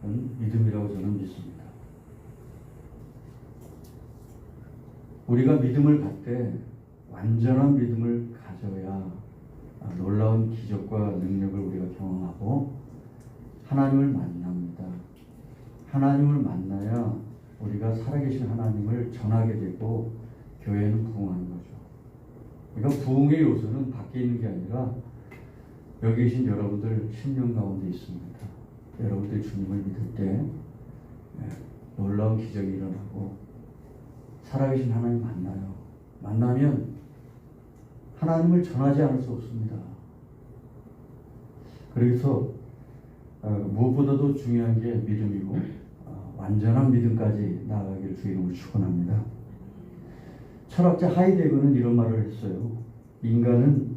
믿음이라고 저는 믿습니다. 우리가 믿음을 갖되 완전한 믿음을 가져야 놀라운 기적과 능력을 우리가 경험하고 하나님을 만납니다. 하나님을 만나야 우리가 살아계신 하나님을 전하게 되고 교회는 부흥하는 거죠. 그러니까 부흥의 요소는 밖에 있는 게 아니라 여기 계신 여러분들 심령 가운데 있습니다. 여러분들이 주님을 믿을 때 놀라운 기적이 일어나고 살아계신 하나님 만나요. 만나면 하나님을 전하지 않을 수 없습니다. 그래서 무엇보다도 중요한 게 믿음이고 완전한 믿음까지 나아가기를 주의 이름으로 축원합니다. 철학자 하이데거는 이런 말을 했어요. 인간은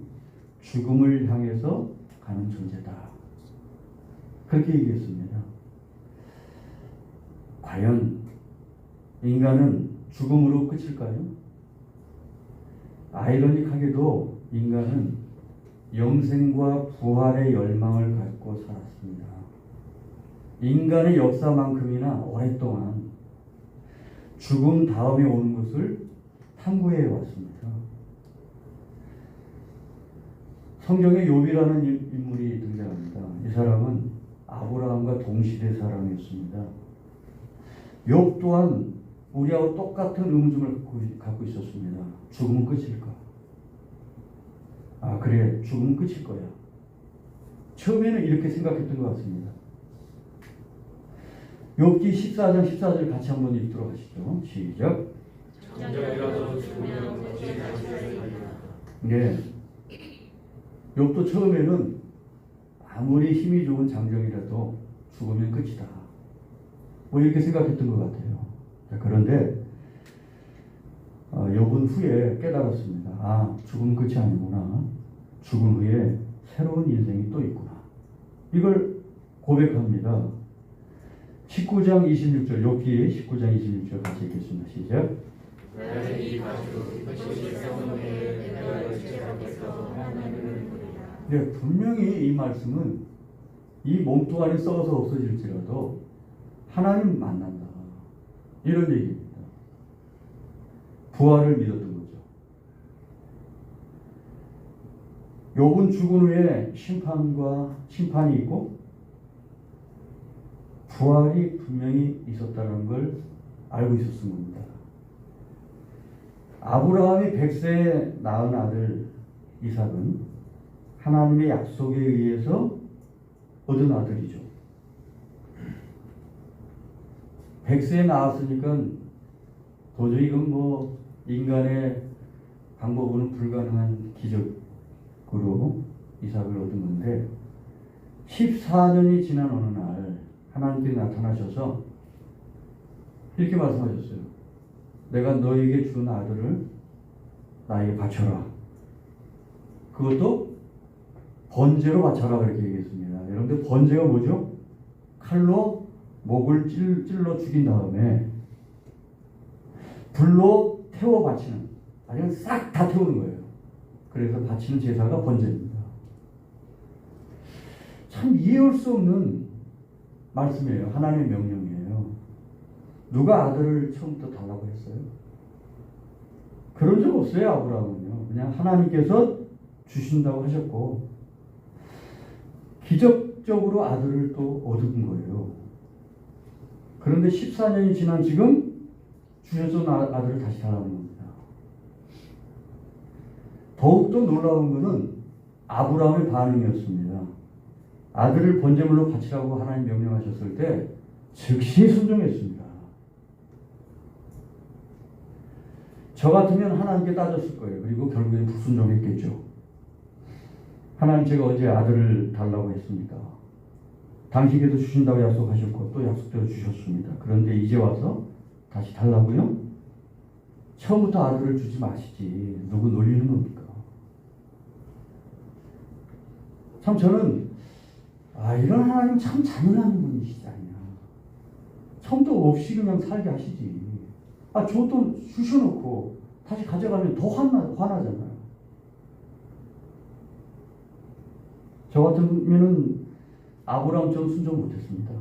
죽음을 향해서 가는 존재다. 그렇게 얘기했습니다. 과연 인간은 죽음으로 끝일까요? 아이러니하게도 인간은 영생과 부활의 열망을 갖고 살았습니다. 인간의 역사만큼이나 오랫동안 죽음 다음에 오는 것을 탐구해 왔습니다. 성경에 욥이라는 인물이 등장합니다. 이 사람은 아브라함과 동시대 사람이었습니다. 욥 또한 우리하고 똑같은 의문점을 갖고 있었습니다. 죽음은 끝일까? 그래, 죽음은 끝일 거야. 처음에는 이렇게 생각했던 것 같습니다. 욥기 14장 14절 같이 한번 읽도록 하시죠. 시작. 정적이라도 죽으면 어찌 다시 살리리라. 네. 욥도 처음에는 아무리 힘이 좋은 장정이라도 죽으면 끝이다. 뭐 이렇게 생각했던 것 같아요. 그런데 욥은 후에 깨달았습니다. 죽음은 끝이 아니구나. 죽음 후에 새로운 인생이 또 있구나. 이걸 고백합니다. 19장 26절, 욥기 19장 26절 같이 읽겠습니다. 시작. 나의 이 가죽 끝이 세운 후에 내가 주제 앞에서 하나님을 부르리라. 네, 분명히 이 말씀은 이 몸뚱아리 썩어서 없어질지라도 하나님 만난다. 이런 얘기입니다. 부활을 믿었던 거죠. 욥은 죽은 후에 심판이 있고 부활이 분명히 있었다는 걸 알고 있었던 겁니다. 아브라함이 100세에 낳은 아들 이삭은 하나님의 약속에 의해서 얻은 아들이죠. 100세에 낳았으니까 도저히 이건 뭐 인간의 방법으로는 불가능한 기적으로 이삭을 얻은 건데 14년이 지난 어느 날 하나님께 나타나셔서 이렇게 말씀하셨어요. 내가 너에게 준 아들을 나에게 바쳐라. 그것도 번제로 바쳐라. 그렇게 얘기했습니다. 여러분들 번제가 뭐죠? 칼로 목을 찔러 죽인 다음에 불로 태워 바치는, 아니면 싹 다 태우는 거예요. 그래서 바치는 제사가 번제입니다. 참 이해할 수 없는 말씀이에요. 하나님의 명령이에요. 누가 아들을 처음부터 달라고 했어요? 그런 적 없어요. 아브라함은요. 그냥 하나님께서 주신다고 하셨고 기적적으로 아들을 또 얻은 거예요. 그런데 14년이 지난 지금 주셔서 아들을 다시 달라는 겁니다. 더욱더 놀라운 것은 아브라함의 반응이었습니다. 아들을 번제물로 바치라고 하나님 명령하셨을 때 즉시 순종했습니다. 저 같으면 하나님께 따졌을 거예요. 그리고 결국엔 불순종했겠죠. 하나님, 제가 언제 아들을 달라고 했습니까? 당신께서 주신다고 약속하셨고 또 약속대로 주셨습니다. 그런데 이제 와서 다시 달라고요? 처음부터 아들을 주지 마시지. 누구 놀리는 겁니까? 참 저는 이런 하나님 참 잔인한 분이시지 않냐. 처음부터 없이 그냥 살게 하시지. 저도 주셔놓고 다시 가져가면 더 화나잖아요. 저 같으면은 아브라함처럼 순종 못했습니다.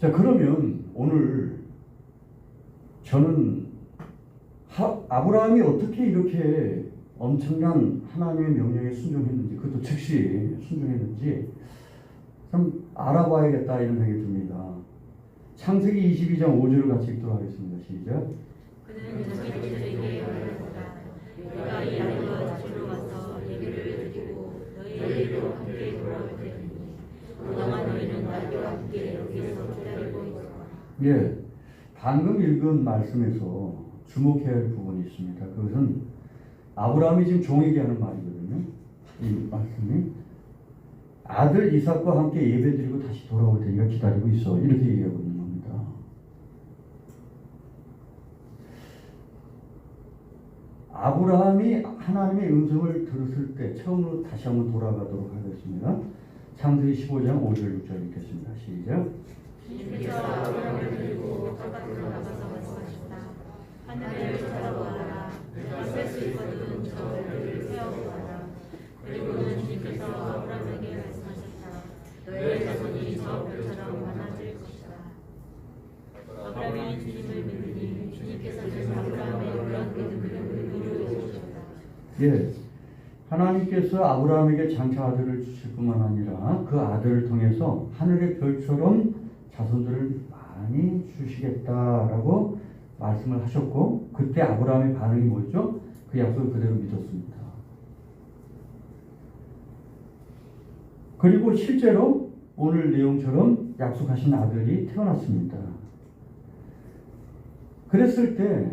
자, 그러면 오늘 저는 아브라함이 어떻게 이렇게 엄청난 하나님의 명령에 순종했는지, 그것도 즉시 순종했는지 좀 알아봐야겠다 이런 생각이 듭니다. 창세기 22장 5절을 같이 읽도록 하겠습니다. 시작. 그는 자기 제자에게 말하였다. 내가 이 아이와 집으로 가서 예배를 드리고 너희에게로 함께 돌아올 테니 그동안 너희는 나와 함께 여기서 기다리고 있어라. 예, 방금 읽은 말씀에서 주목해야 할 부분이 있습니다. 그것은 아브라함이 지금 종에게 하는 말이거든요. 이 말씀이 아들 이삭과 함께 예배드리고 다시 돌아올 테니까 기다리고 있어, 이렇게 얘기하고 있는 겁니다. 아브라함이 하나님의 음성을 들었을 때 처음으로 다시 한번 돌아가도록 하겠습니다. 창세기 15장 5절 6절 읽겠습니다. 시작. 주님께서 아브라함을 들고 바깥으로 나가서 말씀하셨다. 하늘을 쳐다보아라. 내가 쓸 수 있거든 저 별을 세어보아라. 그리고는 주님께서 아브라함에게 말씀하셨다. 너의 자손이 저 별처럼 많아질 것이다. 아브라함이 주님을 믿으니 주님께서 주신 아브라함의 그런 믿음을 이루어 주셨다. 예, 하나님께서 아브라함에게 장차 아들을 주실 뿐만 아니라 그 아들을 통해서 하늘의 별처럼 자손들을 많이 주시겠다라고 말씀을 하셨고, 그때 아브라함의 반응이 뭐죠? 그 약속을 그대로 믿었습니다. 그리고 실제로 오늘 내용처럼 약속하신 아들이 태어났습니다. 그랬을 때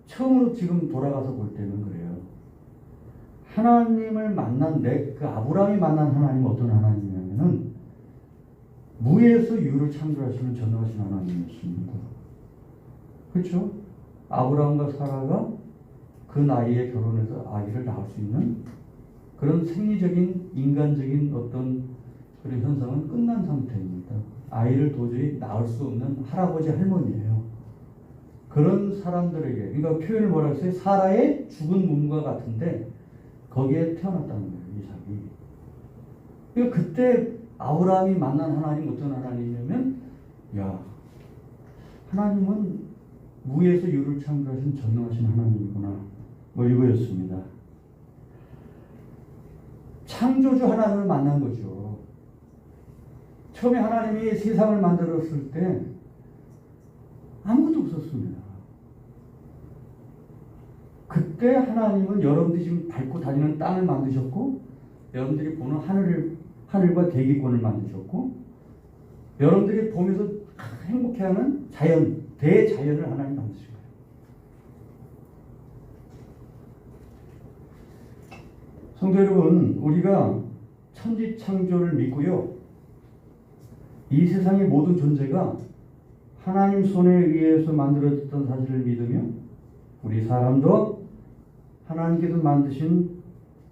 처음으로 지금 돌아가서 볼 때는 그래요. 하나님을 만난 그 아브라함이 만난 하나님은 어떤 하나님이냐면은 무에서 유를 창조하시는 전능하신 하나님이었습니다. 그렇죠? 아브라함과 사라가 그 나이에 결혼해서 아기를 낳을 수 있는 그런 생리적인 인간적인 어떤 그런 현상은 끝난 상태입니다. 아이를 도저히 낳을 수 없는 할아버지 할머니예요. 그런 사람들에게, 그러니까 표현을 뭐라 했어요? 사라의 죽은 몸과 같은데 거기에 태어났다는 거예요, 이삭이. 그러니까 그때 아브라함이 만난 하나님 어떤 하나님이냐면, 야, 하나님은 무에서 유를 창조하신 전능하신 하나님이구나, 뭐 이거였습니다. 창조주 하나님을 만난 거죠. 처음에 하나님이 세상을 만들었을 때 아무것도 없었습니다. 그때 하나님은 여러분들이 지금 밟고 다니는 땅을 만드셨고, 여러분들이 보는 하늘과 대기권을 만드셨고, 여러분들이 보면서 행복해하는 자연, 대자연을 하나님 만드신 거예요. 성도 여러분, 우리가 천지창조를 믿고요, 이 세상의 모든 존재가 하나님 손에 의해서 만들어졌던 사실을 믿으며 우리 사람도 하나님께서 만드신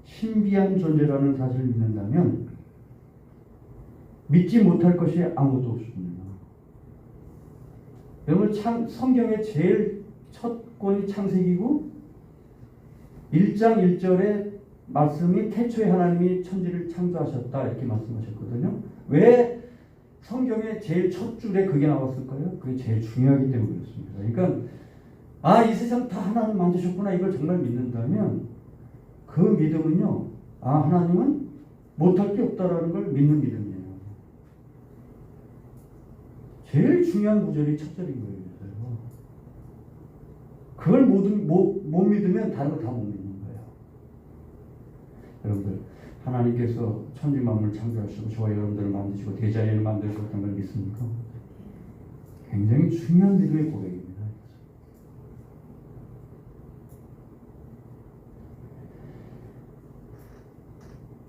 신비한 존재라는 사실을 믿는다면 믿지 못할 것이 아무것도 없습니다. 여러분, 성경의 제일 첫 권이 창세기고 1장 1절에 말씀이 태초에 하나님이 천지를 창조하셨다 이렇게 말씀하셨거든요. 왜 성경의 제일 첫 줄에 그게 나왔을까요? 그게 제일 중요하기 때문에 그렇습니다. 그러니까 이 세상 다 하나님 만드셨구나 이걸 정말 믿는다면 그 믿음은요, 하나님은 못할 게 없다라는 걸 믿는 믿음이에요. 제일 중요한 구절이 첫 절인 거예요. 그걸 못 믿으면 다른 거 다 못 믿는 거예요. 여러분들, 하나님께서 천지 만물을 창조하시고 저와 여러분들을 만드시고 대자연을 만드셨다는 걸 믿습니까? 굉장히 중요한 믿음의 고백입니다.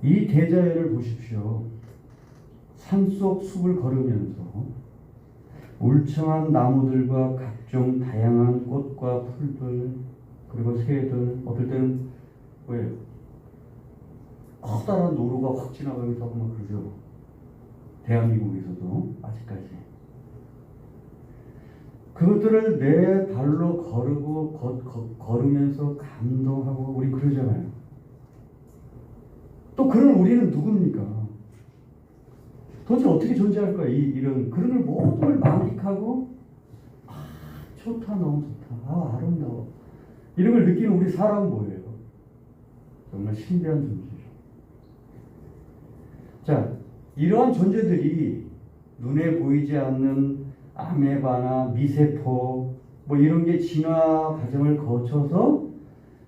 이 대자연을 보십시오. 산속 숲을 걸으면서 울창한 나무들과 각종 다양한 꽃과 풀들, 그리고 새들, 어떨 때는 왜 커다란 노루가 확 지나가기도 하고 막 그러죠. 대한민국에서도 아직까지. 그것들을 내 발로 걸으면서 감동하고 우리 그러잖아요. 또 그런 우리는 누굽니까? 도대체 어떻게 존재할까? 이런 그런 걸 모든 걸 만끽하고 좋다, 너무 좋다, 아름다워, 이런 걸 느끼는 우리 사람은 뭐예요? 정말 신비한 존재죠. 자, 이러한 존재들이 눈에 보이지 않는 아메바나 미세포 뭐 이런 게 진화 과정을 거쳐서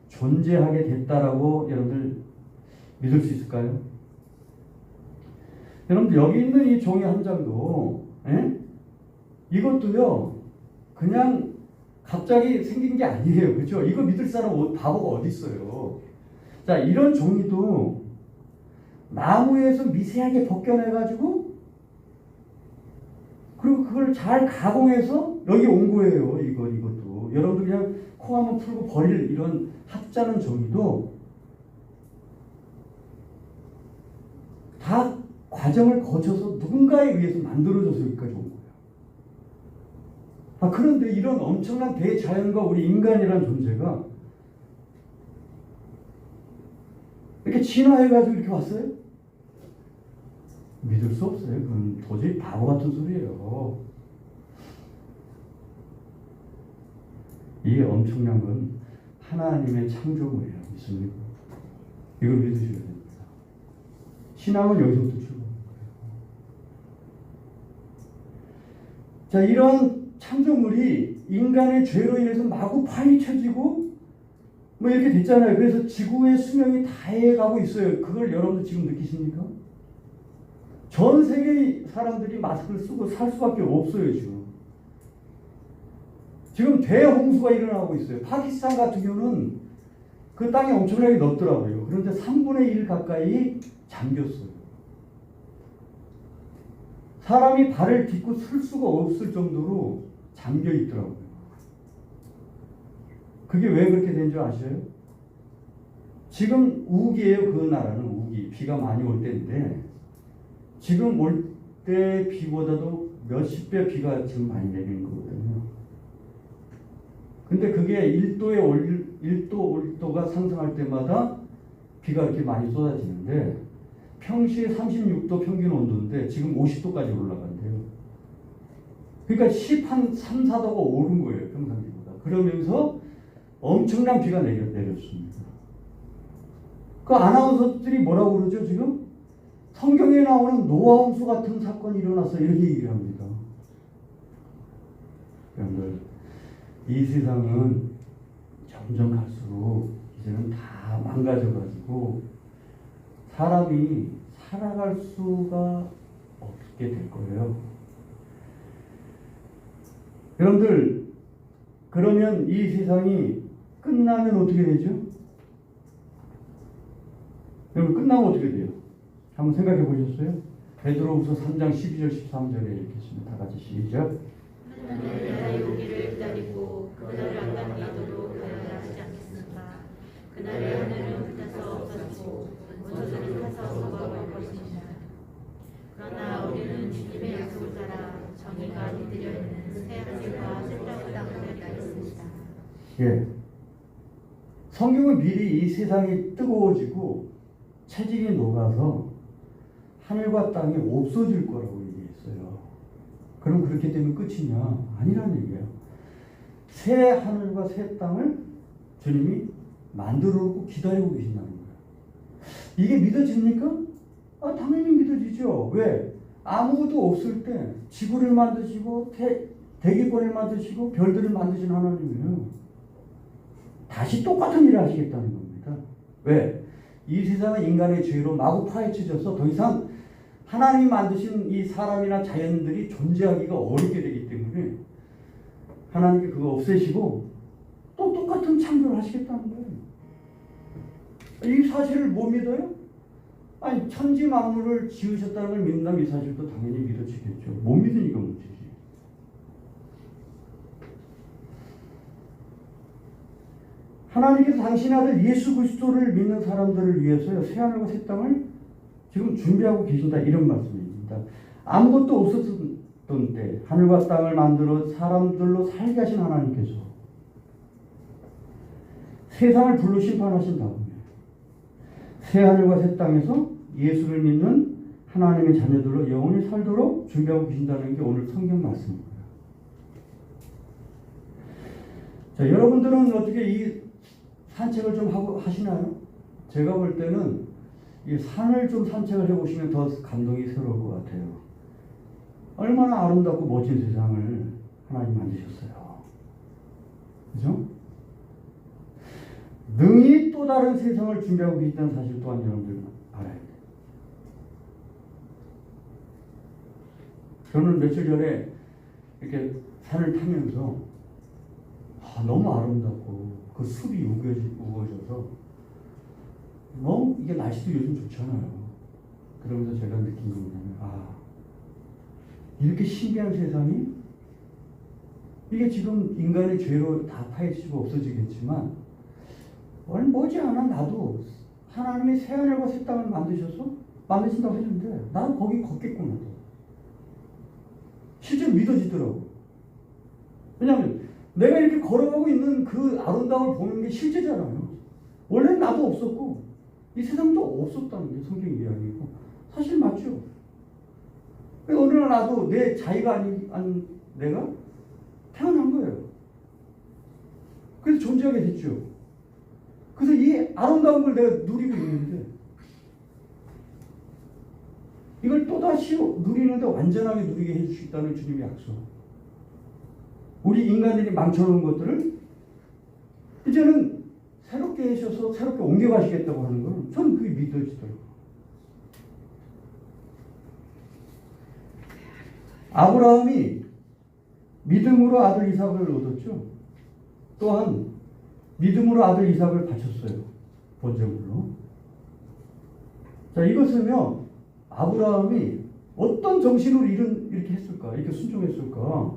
존재하게 됐다라고 여러분들 믿을 수 있을까요? 여러분들 여기 있는 이 종이 한 장도 이것도요 그냥 갑자기 생긴 게 아니에요. 그렇죠? 이거 믿을 사람 바보가 어디 있어요? 자, 이런 종이도 나무에서 미세하게 벗겨내가지고 그리고 그걸 잘 가공해서 여기 온 거예요. 이것도 여러분들 그냥 코 한번 풀고 버릴 이런 합자는 종이도 다 과정을 거쳐서 누군가에 의해서 만들어져서 여기까지 온 거예요. 그런데 이런 엄청난 대자연과 우리 인간이라는 존재가 이렇게 진화해가지고 이렇게 왔어요? 믿을 수 없어요. 그건 도저히 바보 같은 소리예요. 이게 엄청난 건 하나님의 창조물이에요. 믿습니까? 이걸 믿으셔야 됩니다. 신앙은 여기서부터 출발하는 거예요. 자, 이런 창조물이 인간의 죄로 인해서 마구 파헤쳐지고 뭐 이렇게 됐잖아요. 그래서 지구의 수명이 다해가고 있어요. 그걸 여러분들 지금 느끼십니까? 전 세계 사람들이 마스크를 쓰고 살 수밖에 없어요. 지금 대홍수가 일어나고 있어요. 파키스탄 같은 경우는 그 땅이 엄청나게 넓더라고요. 그런데 3분의 1 가까이 잠겼어요. 사람이 발을 딛고 쓸 수가 없을 정도로 잠겨 있더라고요. 그게 왜 그렇게 된 줄 아셔요? 지금 우기예요. 그 나라는 우기. 비가 많이 올 때인데 지금 올 때 비보다도 몇십 배 비가 지금 많이 내리는 거거든요. 근데 그게 1도 1도가 상승할 때마다 비가 이렇게 많이 쏟아지는데 평시에 36도 평균 온도인데 지금 50도까지 올라간대요. 그러니까 3, 4도가 오른 거예요. 평상시보다. 그러면서 엄청난 비가 내렸습니다. 그 아나운서들이 뭐라고 그러죠 지금? 성경에 나오는 노아 홍수 같은 사건이 일어났어 이렇게 얘기를 합니다. 여러분들 이 세상은 점점 갈수록 이제는 다 망가져가지고 사람이 살아갈 수가 없게 될 거예요. 여러분들 그러면 이 세상이 끝나면 어떻게 되죠? 여러분 끝나면 어떻게 돼요? 한번 생각해 보셨어요? 베드로후서 3장 12절 13절에 읽겠습니다. 다 같이 시작. 하나님은 나의 오기를 기다리고 그날을 안간이도록 하지 않겠습니다. 그날의 하늘은 불타서 없어지고 원소들은 타서 녹아버릴 것입니다. 그러나 우리는 주님의 약속을 따라 정의가 깃들여 있는 새 하늘과 새 땅을 기다리겠습니다. 예. 성경은 미리 이 세상이 뜨거워지고 체질이 녹아서 하늘과 땅이 없어질 거라고 얘기했어요. 그럼 그렇게 되면 끝이냐? 아니라는 얘기예요. 새 하늘과 새 땅을 주님이 만들어 놓고 기다리고 계신다는 거예요. 이게 믿어집니까? 당연히 믿어지죠. 왜? 아무것도 없을 때 지구를 만드시고 대기권을 만드시고 별들을 만드신 하나님이에요. 다시 똑같은 일을 하시겠다는 겁니다. 왜? 이 세상은 인간의 죄로 마구 파헤쳐져서 더 이상 하나님이 만드신 이 사람이나 자연들이 존재하기가 어렵게 되기 때문에 하나님께 그거 없애시고 또 똑같은 창조를 하시겠다는 거예요. 이 사실을 못 믿어요? 아니 천지 만물을 지으셨다는 걸 믿는다면 이 사실도 당연히 믿어지겠죠. 못 믿으니까 문제지. 하나님께서 당신의 아들 예수 그리스도를 믿는 사람들을 위해서요 새하늘과 새 땅을 지금 준비하고 계신다 이런 말씀입니다. 아무것도 없었던 때 하늘과 땅을 만들어 사람들로 살게 하신 하나님께서 세상을 불로 심판하신 다음에 새하늘과 새 땅에서 예수를 믿는 하나님의 자녀들로 영원히 살도록 준비하고 계신다는 게 오늘 성경 말씀입니다. 자, 여러분들은 어떻게 이 산책을 좀 하시나요? 제가 볼 때는 이 산을 좀 산책을 해보시면 더 감동이 새로울 것 같아요. 얼마나 아름답고 멋진 세상을 하나님 만드셨어요. 그죠? 능히 또 다른 세상을 준비하고 계시다는 사실 또한 여러분들 알아야 돼요. 저는 며칠 전에 이렇게 산을 타면서 너무 아름답고 그 숲이 우거져서 너무 이게 날씨도 요즘 좋잖아요. 그러면서 제가 느낀 게 뭐냐면 이렇게 신기한 세상이 이게 지금 인간의 죄로 다 파헤치고 없어지겠지만 머지않아 나도 하나님이 새하늘과 새 땅을 만드신다고 했는데 나도 거기 걷겠구나. 실제로 믿어지더라고. 왜냐하면 내가 이렇게 걸어가고 있는 그 아름다움을 보는 게 실제잖아요. 원래는 나도 없었고 이 세상도 없었다는 게 성경 이야기고 사실 맞죠. 어느 날 나도 내 자의가 아닌 내가 태어난 거예요. 그래서 존재하게 됐죠. 그래서 이 아름다운 걸 내가 누리고 있는데 이걸 또다시 누리는데 완전하게 누리게 해주시겠다는 주님의 약속. 우리 인간들이 망쳐놓은 것들을 이제는 새롭게 하셔서 새롭게 옮겨가시겠다고 하는 건 저는 그게 믿어지더라고요. 아브라함이 믿음으로 아들 이삭을 얻었죠. 또한 믿음으로 아들 이삭을 바쳤어요. 번제물로. 자, 이것은요, 아브라함이 어떤 정신으로 이렇게 했을까? 이렇게 순종했을까?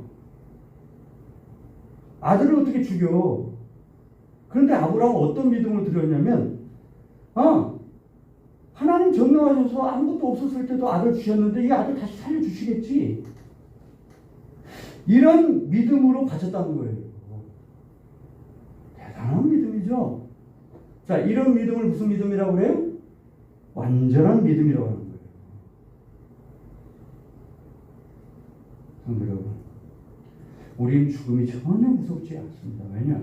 아들을 어떻게 죽여? 그런데 아브라함은 어떤 믿음을 드렸냐면, 하나님 전능하셔서 아무것도 없었을 때도 아들 주셨는데 이 아들 다시 살려주시겠지. 이런 믿음으로 바쳤다는 거예요. 대단한 믿음이죠. 자, 이런 믿음을 무슨 믿음이라고 그래요? 완전한 믿음이라고 하는 거예요. 성도 여러분, 우리는 죽음이 전혀 무섭지 않습니다. 왜냐?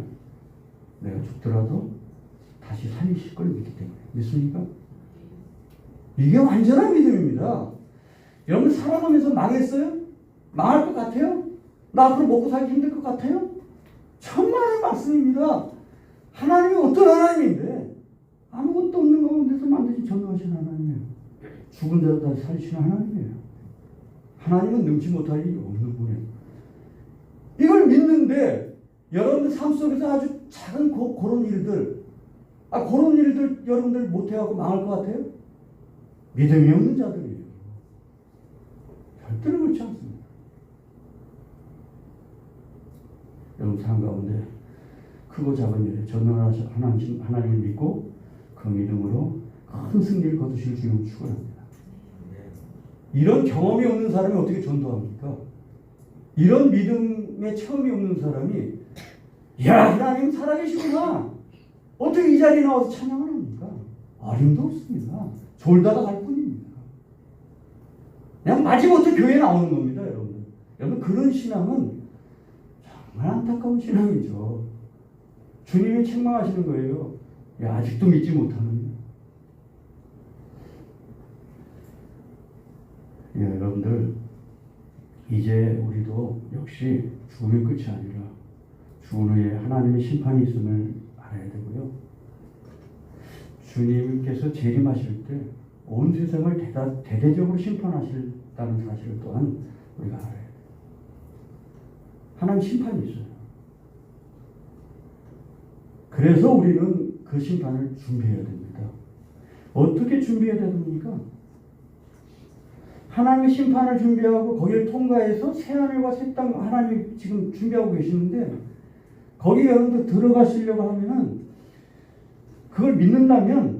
내가 죽더라도 다시 살리실 걸 믿기 때문에. 믿습니까? 이게 완전한 믿음입니다. 여러분 살아가면서 망했어요? 망할 것 같아요? 나 앞으로 먹고 살기 힘들 것 같아요? 천만의 말씀입니다. 하나님이 어떤 하나님인데 아무것도 없는 가운데서 만드신 전능하신 하나님이에요. 죽은 자도 다시 살리시는 하나님이에요. 하나님은 능치 못할 일이 없는 분이에요. 이걸 믿는데 여러분들 삶 속에서 아주 작은 그런 일들 그런 일들 여러분들 못해하고 망할 것 같아요? 믿음이 없는 자들이에요. 절대로 그렇지 않습니다. 여러분 삶 가운데 크고 작은 일에 전능하신 하나님을 믿고 그 믿음으로 큰 승리를 거두실 주님을 축원합니다. 이런 경험이 없는 사람이 어떻게 전도합니까? 이런 믿음의 체험이 없는 사람이 야, 하나님 살아계시구나. 어떻게 이 자리에 나와서 찬양을 합니까? 어림도 없습니다. 졸다가 갈 뿐입니다. 그냥 마지못해 교회에 나오는 겁니다, 여러분. 여러분, 그런 신앙은 정말 안타까운 신앙이죠. 주님이 책망하시는 거예요. 야, 아직도 믿지 못하는. 예, 여러분들, 이제 우리도 역시 죽음의 끝이 아니라 죽은 후에 하나님의 심판이 있음을 알아야 되고요. 주님께서 재림하실 때 온 세상을 대대적으로 심판하실다는 사실을 또한 우리가 알아야 돼요. 하나님 심판이 있어요. 그래서 우리는 그 심판을 준비해야 됩니다. 어떻게 준비해야 됩니까? 하나님의 심판을 준비하고 거기를 통과해서 새하늘과 새 땅 하나님이 지금 준비하고 계시는데 거기 여러분들 들어가시려고 하면은 그걸 믿는다면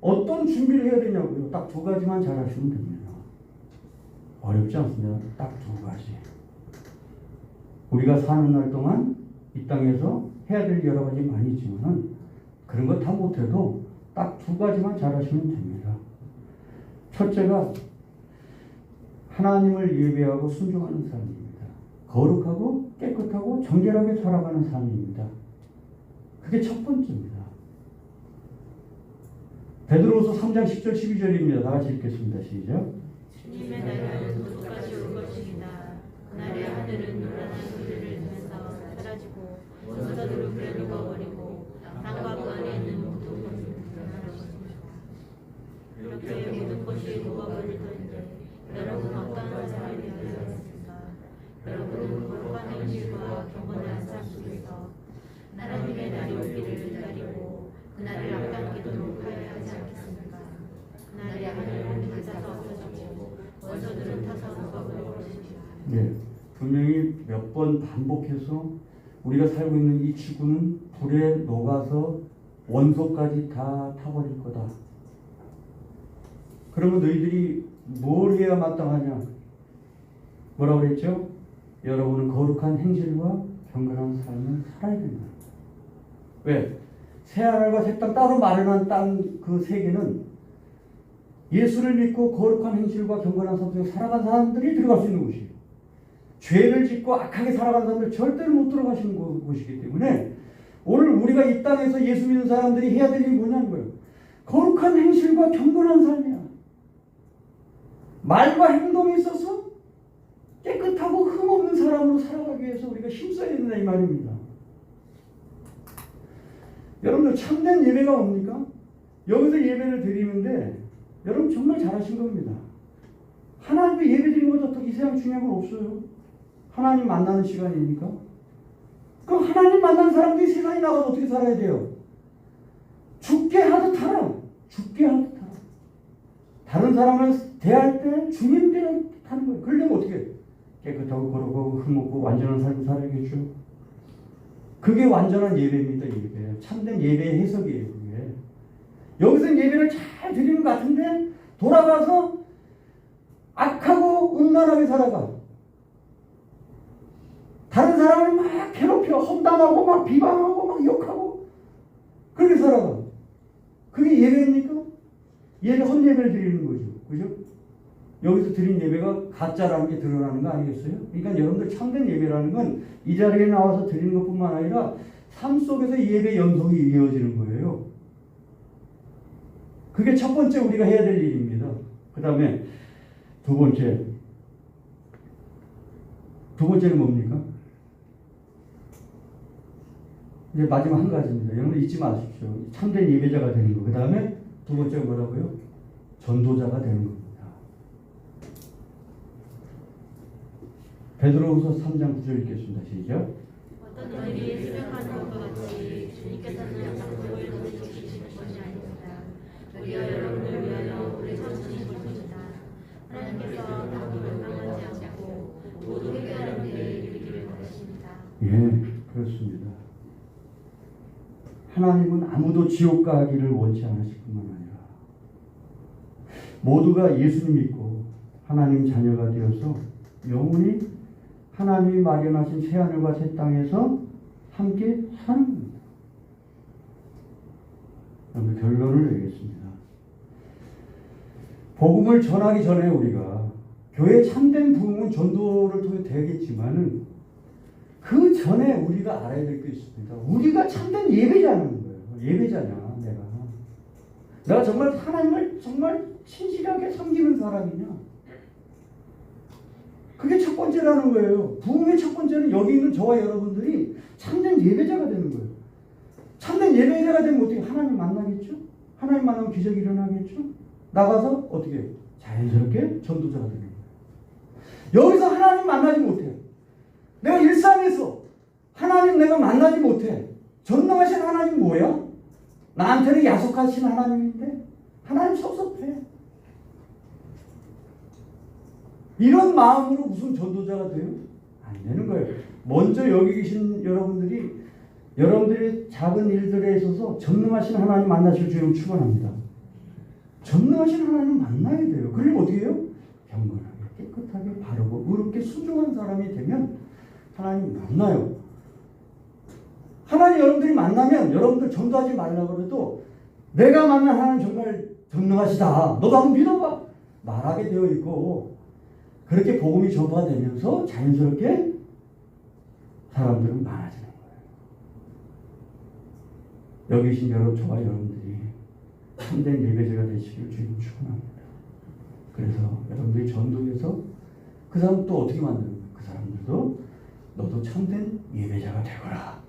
어떤 준비를 해야 되냐고요. 딱 두 가지만 잘 하시면 됩니다. 어렵지 않습니다. 딱 두 가지. 우리가 사는 날 동안 이 땅에서 해야 될 여러 가지 많이 있지만은 그런 거 다 못해도 딱 두 가지만 잘 하시면 됩니다. 첫째가 하나님을 예배하고 순종하는 삶입니다. 거룩하고 깨끗하고 정결하게 살아가는 삶입니다. 그게 첫 번째입니다. 베드로후서 3장 10절 12절입니다. 다 같이 읽겠습니다. 시작. 주님의 날은 곧 똑같이 올 것입니다. 그날에 하늘은 요란한 소리를 내면서 사라지고 원수들은 불에 녹아버리고 땅과 그 안에 있는 모든 것은 드러날 것입니다. 이렇게 모든 것이 녹아버릴 터인데 여러분 어떠한 사람이 되었습니까? 여러분은 거룩한 행실과 경건한 삶 속에서 하나님의 날이 오기를 기다리고 그날을 앞당기도록 하여야 하지 않겠습니까? 그날에 하늘은 불타서 없어지고 원수들은 타서 녹아버릴 것입니다. 네, 분명히 몇 번 반복해서 우리가 살고 있는 이 지구는 불에 녹아서 원소까지 다 타버릴 거다. 그러면 너희들이 뭘 해야 마땅하냐? 뭐라고 그랬죠? 여러분은 거룩한 행실과 경건한 삶을 살아야 된다. 왜? 새하늘과 새 땅 따로 마련한 땅 그 세계는 예수를 믿고 거룩한 행실과 경건한 삶 속에 살아간 사람들이 들어갈 수 있는 곳이에요. 죄를 짓고 악하게 살아간 사람들 절대로 못 들어가시는 곳이기 때문에 오늘 우리가 이 땅에서 예수 믿는 사람들이 해야 될 일이 뭐냐는 거예요. 거룩한 행실과 경건한 삶이야. 말과 행동에 있어서 깨끗하고 흠없는 사람으로 살아가기 위해서 우리가 힘써야 된다 이 말입니다. 여러분들 참된 예배가 뭡니까? 여기서 예배를 드리는데 여러분 정말 잘하신 겁니다. 하나님께 예배 드리는 것도 이 세상 중요한 건 없어요. 하나님 만나는 시간이니까. 그럼 하나님 만나는 사람들이 세상에 나가서 어떻게 살아야 돼요? 죽게 하듯 하라. 죽게 하듯 하라. 다른 사람을 대할 때 주님 대하는 거예요. 그러려면 어떻게 해요? 깨끗하고 거룩하고 흠없고 완전한 삶을 살아야겠죠. 그게 완전한 예배입니다. 예배. 참된 예배의 해석이에요. 그게. 여기서 예배를 잘 드리는 것 같은데 돌아가서 악하고 음란하게 살아가. 다른 사람을 막 괴롭혀 험담하고 막 비방하고 막 욕하고 그렇게 살아가. 그게 예배입니까? 예배 헛예배를 드리는 거죠. 그죠? 여기서 드린 예배가 가짜라는 게 드러나는 거 아니겠어요? 그러니까 여러분들 참된 예배라는 건 이 자리에 나와서 드리는 것뿐만 아니라 삶 속에서 예배 연속이 이어지는 거예요. 그게 첫 번째 우리가 해야 될 일입니다. 그 다음에 두 번째는 뭡니까? 이제 마지막 한 가지입니다. 여러분 잊지 마십시오. 참된 예배자가 되는 거. 그 다음에 두 번째가 뭐라고요? 전도자가 되는 겁니다. 베드로후서 3장 9절 읽겠습니다. 시작. 어떤 너희들이 생각하는 것과 같이 주님께서는 약속을 거두시키시는 것이 아닙니다. 도리어 여러분을 위하여 오래 참으시는 것입니다. 하나님께서 아무 멸망하지 않고 모두 회개하는 데에 이르기를 원하십니다. 예, 그렇습니다. 하나님은 아무도 지옥 가기를 원치 않으실 뿐만 아니라 모두가 예수님 믿고 하나님 자녀가 되어서 영원히 하나님이 마련하신 새하늘과 새 땅에서 함께 사는 겁니다. 그럼 결론을 내겠습니다. 복음을 전하기 전에 우리가 교회 참된 부흥은 전도를 통해 되겠지만은 그 전에 우리가 알아야 될 게 있습니다. 우리가 참된 예배자는 거예요. 예배자냐, 내가 정말 하나님을 정말 신실하게 섬기는 사람이냐. 그게 첫 번째라는 거예요. 부흥의 첫 번째는 여기 있는 저와 여러분들이 참된 예배자가 되는 거예요. 참된 예배자가 되면 어떻게 하나님 만나겠죠? 하나님 만나면 기적이 일어나겠죠? 나가서 어떻게 해요? 자연스럽게 전도자가 되는 거예요. 여기서 하나님 만나지 못해요. 내가 일상에서 하나님 내가 만나지 못해. 전능하신 하나님 뭐야? 나한테는 야속하신 하나님인데 하나님 섭섭해. 이런 마음으로 무슨 전도자가 돼요? 안 되는 거예요. 먼저 여기 계신 여러분들이 여러분들의 작은 일들에 있어서 전능하신 하나님 만나실 주님을 축원합니다. 전능하신 하나님 만나야 돼요. 그러면 어떻게 해요? 경건하게 깨끗하게 바르고 의롭게 순종한 사람이 되면 하나님 만나요. 하나님 여러분들이 만나면 여러분들 전도하지 말라고 해도 내가 만난 하나님 정말 전능하시다. 너도 한번 믿어봐. 말하게 되어 있고 그렇게 복음이 전파가 되면서 자연스럽게 사람들은 많아지는 거예요. 여기 계신 저와 여러분들이 참된 예배자가 되시길 주님 축원합니다. 그래서 여러분들이 전도해서 그 사람 또 어떻게 만드는 거예요? 그 사람들도 너도 참된 예배자가 되거라.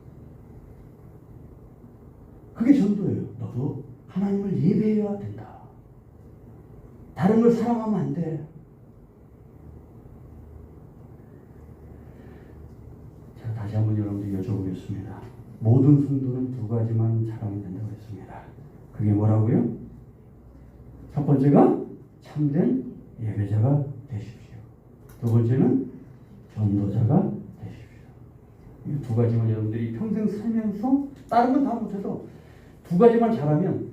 그게 전도예요. 너도 하나님을 예배해야 된다. 다른 걸 사랑하면 안 돼. 자, 다시 한번 여러분들 여쭤보겠습니다. 모든 성도는 두 가지만 자랑이 된다고 했습니다. 그게 뭐라고요? 첫 번째가 참된 예배자가 되십시오. 두 번째는 전도자가 되십시오. 이 두 가지만 여러분들이 평생 살면서 다른 건 다 못해도 두 가지만 잘하면